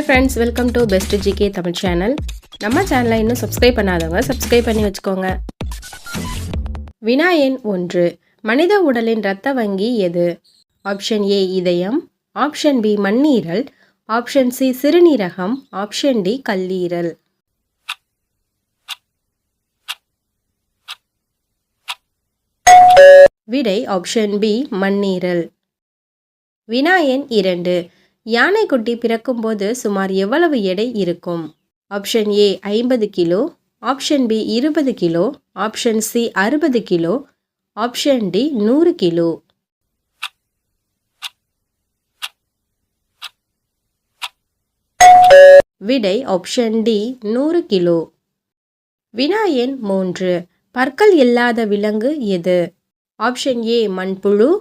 Hi friends, welcome to best GK Tamil channel. நம்ம சேனலை இன்னும் சப்ஸ்கிரைப் பண்ணாதவங்க சப்ஸ்கிரைப் பண்ணி வச்சுக்கோங்க. வினா எண் 1. மனித உடலின் இரத்த வங்கி எது? ஆப்ஷன் ஏ இதயம், ஆப்ஷன் பி மண்ணீரல், ஆப்ஷன் சி சிறுநீரகம், ஆப்ஷன் டி கல்லீரல். விடை ஆப்ஷன் பி மண்ணீரல். வினா எண் 2. யானைக்குட்டி பிறக்கும்போது சுமார் எவ்வளவு எடை இருக்கும்? Option A 50 kilo, option B 20 kilo, option C 60 kilo, option D 100 kilo. விடை ஆப்ஷன் டி 100 கிலோ. வினா எண் 3. பற்கள் இல்லாத விலங்கு எது? ஆப்ஷன் ஏ மண்புழு,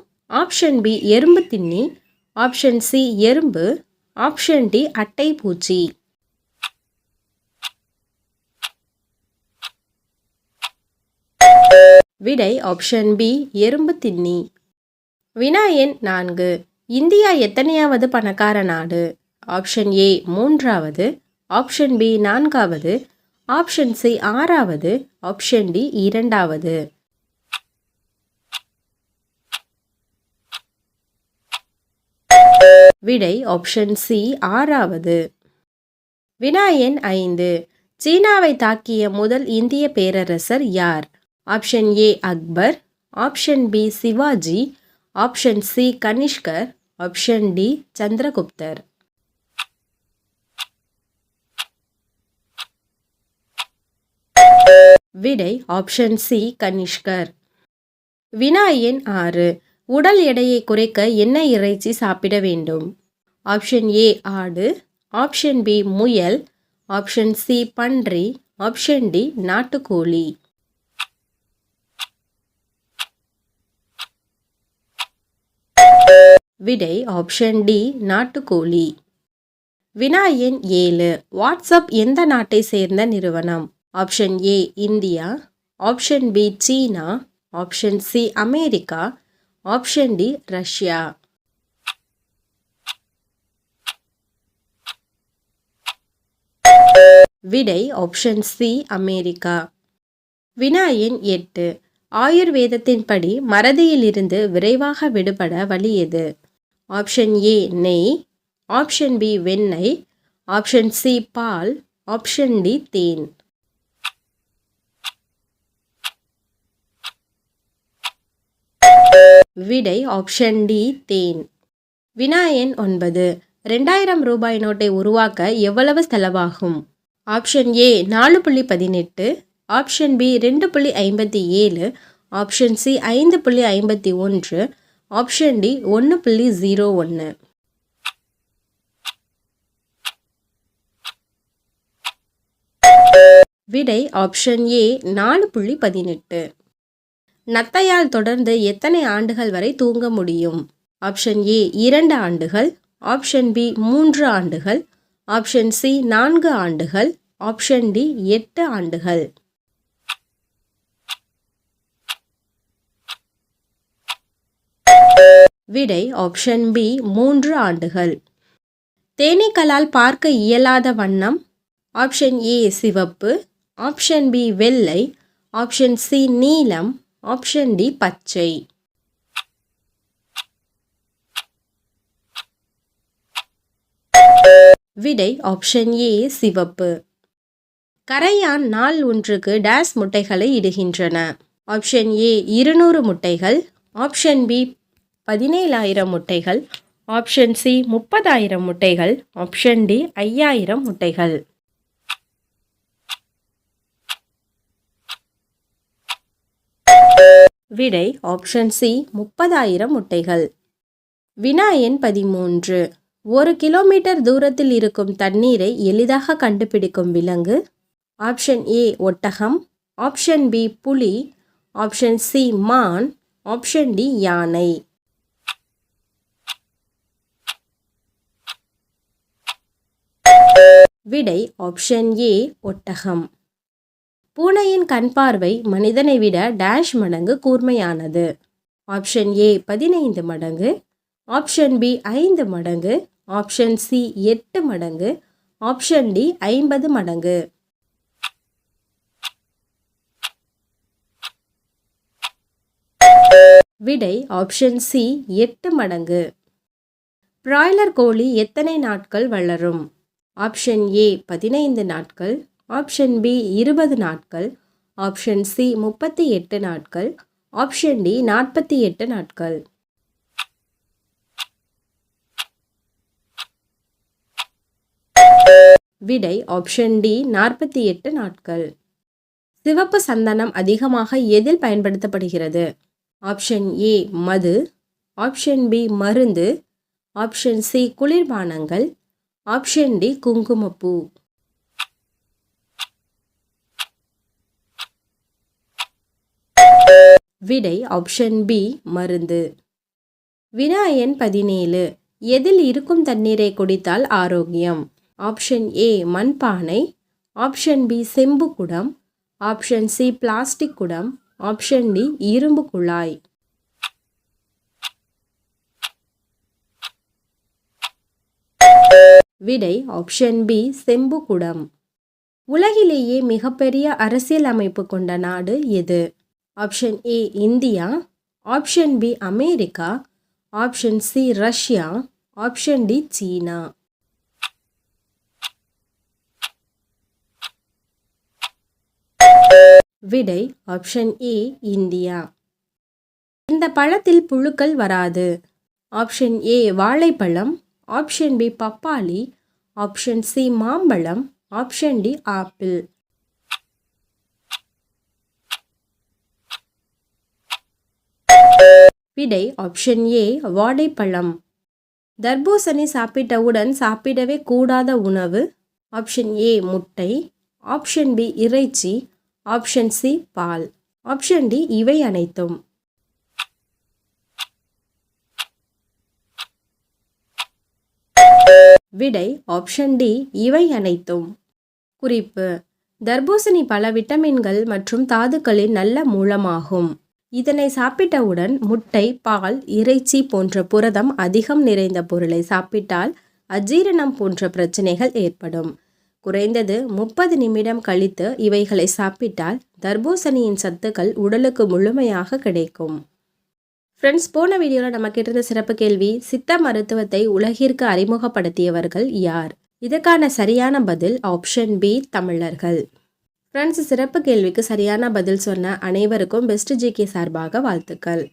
ஆப்ஷன் பி எறும்பு தின்னி, ஆப்ஷன் சி எறும்பு, ஆப்ஷன் டி அட்டை பூச்சி. விடை ஆப்ஷன் பி எறும்பு தின்னி. வினா எண் 4. இந்தியா எத்தனையாவது பணக்கார நாடு? ஆப்ஷன் ஏ 3வது, ஆப்ஷன் பி 4வது, ஆப்ஷன் சி 6வது, ஆப்ஷன் டி 2வது. விடை ஆப்ஷன் சி 6வது. வினா எண் 5. சீனாவை தாக்கிய முதல் இந்திய பேரரசர் யார்? Option A Akbar, option B Shivaji, option C கனிஷ்கர், ஆப்ஷன் டி சந்திரகுப்தர். விடை ஆப்ஷன் சி கனிஷ்கர். வினா எண் 6. உடல் எடையை குறைக்க என்ன இறைச்சி சாப்பிட வேண்டும்? ஆப்ஷன் ஏ ஆடு, ஆப்ஷன் பி முயல், ஆப்ஷன் சி பன்றி, ஆப்ஷன் டி நாட்டுக்கோழி. விடை ஆப்ஷன் டி நாட்டுக்கோழி. வினா எண் 7. வாட்ஸ்அப் எந்த நாட்டை சேர்ந்த நிறுவனம்? Option A India, option B சீனா, option C America, option D ரஷ்யா. விடை ஆப்ஷன் சி அமெரிக்கா. வினா எண் 8. ஆயுர்வேதத்தின்படி மறதியிலிருந்து விரைவாக விடுபட வழி எது? ஆப்ஷன் ஏ நெய், ஆப்ஷன் பி வெண்ணெய், ஆப்ஷன் சி பால், ஆப்ஷன் டி தேன். விடை ஆப்ஷன் டி தேன். வினா எண் 9. 2000 ரூபாய் நோட்டை உருவாக்க எவ்வளவு செலவாகும்? Option A 4.18, option B 2.57, option C 5.51, option D 1.01. விடை ஆப்ஷன் ஏ 4.18. நத்தையால் தொடர்ந்து எத்தனை ஆண்டுகள் வரை தூங்க முடியும்? ஆப்ஷன் ஏ 2 ஆண்டுகள், ஆப்ஷன் பி 3 ஆண்டுகள், ஆப்ஷன் சி 4 ஆண்டுகள், ஆப்ஷன் டி 8 ஆண்டுகள். விடை ஆப்ஷன் பி 3 ஆண்டுகள். தேனீக்களால் பார்க்க இயலாத வண்ணம்? ஆப்ஷன் ஏ சிவப்பு, ஆப்ஷன் பி வெள்ளை, ஆப்ஷன் சி நீலம், ஆப்ஷன் டி பச்சை. விடை ஆப்ஷன் ஏ சிவப்பு. கரையான் நாள் ஒன்றுக்கு டேஸ் முட்டைகளை இடுகின்றன? ஆப்ஷன் ஏ 200 முட்டைகள், ஆப்ஷன் பி 17,000 முட்டைகள், ஆப்ஷன் சி 30,000 முட்டைகள், ஆப்ஷன் டி 5,000 முட்டைகள். விடை ஆப்ஷன் சி 30,000 முட்டைகள். வினா எண் 13. 1 கிலோமீட்டர் தூரத்தில் இருக்கும் தண்ணீரை எளிதாக கண்டுபிடிக்கும் விலங்கு? ஆப்ஷன் ஏ ஒட்டகம், ஆப்ஷன் பி புலி, ஆப்ஷன் சி மான், ஆப்ஷன் டி யானை. விடை ஆப்ஷன் ஏ ஒட்டகம். பூனையின் கண் பார்வை மனிதனை விட டேஷ் மடங்கு கூர்மையானது? ஆப்ஷன் ஏ 15 மடங்கு, ஆப்ஷன் பி 5 மடங்கு, ஆப்ஷன் சி 8 மடங்கு, ஆப்ஷன் டி 50 மடங்கு. விடை ஆப்ஷன் சி 8 மடங்கு. பிராய்லர் கோழி எத்தனை நாட்கள் வளரும்? ஆப்ஷன் ஏ 15 நாட்கள், ஆப்ஷன் பி 20 நாட்கள், ஆப்ஷன் சி 38 நாட்கள், ஆப்ஷன் டி 48 நாட்கள். விடை ஆப்ஷன் டி 48 நாட்கள். சிவப்பு சந்தனம் அதிகமாக எதில் பயன்படுத்தப்படுகிறது? ஆப்ஷன் ஏ மது, ஆப்ஷன் பி மருந்து, ஆப்ஷன் சி குளிர்பானங்கள், ஆப்ஷன் டி குங்குமப்பூ. விடை ஆப்ஷன் பி மருந்து. வினா எண் 17. எதில் இருக்கும் தண்ணீரை குடித்தால் ஆரோக்கியம்? ஆப்ஷன் ஏ மண்பானை, ஆப்ஷன் பி செம்பு குடம், ஆப்ஷன் சி பிளாஸ்டிக் குடம், ஆப்ஷன் டி இரும்பு குழாய். விடை ஆப்ஷன் பி செம்பு குடம். உலகிலேயே மிகப்பெரிய அரசியல் அமைப்பு கொண்ட நாடு எது? Option A India, option B America, option C Russia, option D China. விடை ஆப்ஷன் ஏ இந்தியா. இந்த பழத்தில் புழுக்கள் வராது. ஆப்ஷன் ஏ வாழைப்பழம், ஆப்ஷன் பி பப்பாளி, ஆப்ஷன் சி மாம்பழம், ஆப்ஷன் டி ஆப்பிள். விடை ஆப்ஷன் ஏ வாழைப்பழம். தர்பூசணி சாப்பிட்டவுடன் சாப்பிடவே கூடாத உணவு? ஆப்ஷன் ஏ முட்டை, ஆப்ஷன் பி இறைச்சி, ஆப்ஷன் சி பால், ஆப்ஷன் டி இவை அனைத்தும். விடை ஆப்ஷன் டி இவை அனைத்தும். குறிப்பு: தர்பூசணி பல விட்டமின்கள் மற்றும் தாதுக்களின் நல்ல மூலமாகும். இதனை சாப்பிட்டவுடன் முட்டை, பால், இறைச்சி போன்ற புரதம் அதிகம் நிறைந்த பொருளை சாப்பிட்டால் அஜீரணம் போன்ற பிரச்சனைகள் ஏற்படும். குறைந்தது 30 நிமிடம் கழித்து இவைகளை சாப்பிட்டால் தர்பூசணியின் சத்துக்கள் உடலுக்கு முழுமையாக கிடைக்கும். ஃப்ரெண்ட்ஸ், போன வீடியோவில் நம்ம கேட்டிருந்த சிறப்பு கேள்வி, சித்த மருத்துவத்தை உலகிற்கு அறிமுகப்படுத்தியவர்கள் யார்? இதுக்கான சரியான பதில் ஆப்ஷன் பி தமிழர்கள். ஃப்ரெண்ட்ஸ், சிறப்பு கேள்விக்கு சரியான பதில் சொன்ன அனைவருக்கும் பெஸ்ட் ஜிகே சார்பாக வாழ்த்துக்கள்.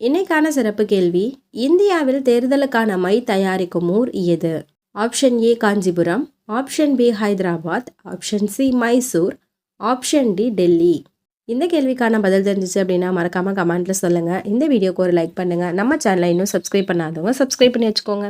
இன்னைக்கான சிறப்பு கேள்வி, இந்தியாவில் தேர்தலுக்கான மை தயாரிக்கும் ஊர் எது? Option A Kanchipuram, option B Hyderabad, option C Mysore, option D Delhi. இந்த கேள்விக்கான பதில் தெரிஞ்சிச்சு அப்படின்னா மறக்காமல் கமெண்ட்டில் சொல்லுங்கள். இந்த வீடியோக்கு ஒரு லைக் பண்ணுங்கள். நம்ம சேனலை இன்னும் சப்ஸ்கிரைப் பண்ணாதவங்க சப்ஸ்கிரைப் பண்ணி வச்சுக்கோங்க.